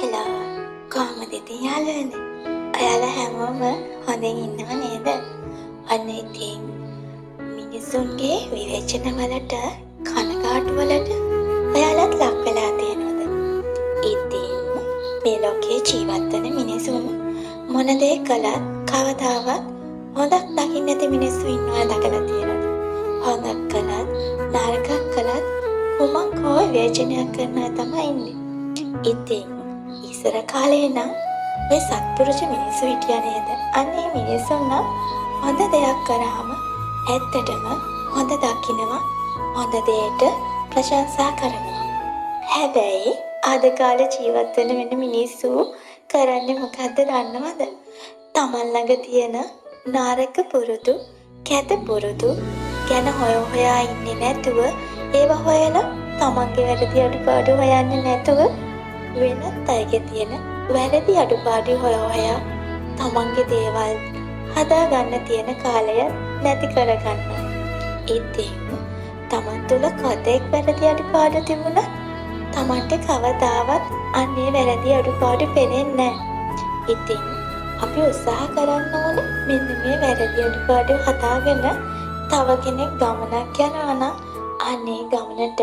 හෙලා කොහමද ඉතින් යාළුවනේ? ඔයාලා හැමෝම හොඳින් ඉන්නව නේද? අන්න ඉතින් මිනිසුන්ගේ විවේචන වලට කනගාටු වලට ඔයාලත් ලක් වෙලා තියෙනවද? ඉතින් මේ ලෝකේ ජීවත් වෙන මිනිසුන් මොන දේ කළත් කවදාවත් හොඳක් දකින්න නැති මිනිස්සු ඉන්නවා දැකලා තියෙනවද? හොඳක් කළත් නරකක් කළත් කුමක් හෝ විවේචනයක් කරනවා තමයි ඉන්නේ. ඉතින් ඉස්සර කාලේ නම් ඔය සත්පුරුෂ මිනිස්සු හිටියා නේද? අනේ මිනිස්සුන් නම් හොඳ දෙයක් කරාම ඇත්තටම හොඳ දකින්නවා, හොඳ දෙයට ප්‍රශංසා කරනවා. හැබැයි අද කාලේ ජීවත් වෙන මිනිස්සු කරන්නේ මොකද්ද දන්නවද? තමන් ළඟ තියෙන නරක පුරුදු, කැත පුරුදු ගැන හොයා ඉන්නේ නැතුව ඒව හොයලා තමන්ගේ වැරදි අඩුපාඩු හොයන්නේ නැතුව වෙනත් අයගේ තියෙන වැරදි අඩුපාඩු හොයා තමන්ගේ දේවල් හදාගන්න තියෙන කාලය නැති කරගන්නවා. ඉතින් තමන් තුළ කොතෙක් වැරදි අඩුපාඩු තිබුණත් තමන්ට කවදාවත් අන්නේ වැරදි අඩුපාඩු පේන්නේ නැහැ. ඉතින් අපි උත්සාහ කරන්න ඕන මෙන්න මේ වැරදි අඩුපාඩු හදාගෙන තව කෙනෙක් ගමනක් යනවා නම් අනේ ගමනට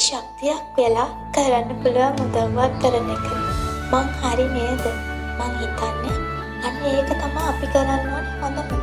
ශක්තියක් වෙලා කරන්න පුළුවන් උදව්වක් කරන එක. මං හරි නේද? මං හිතන්නේ අන්න ඒක තමයි අපි කරන්න ඕන හොඳම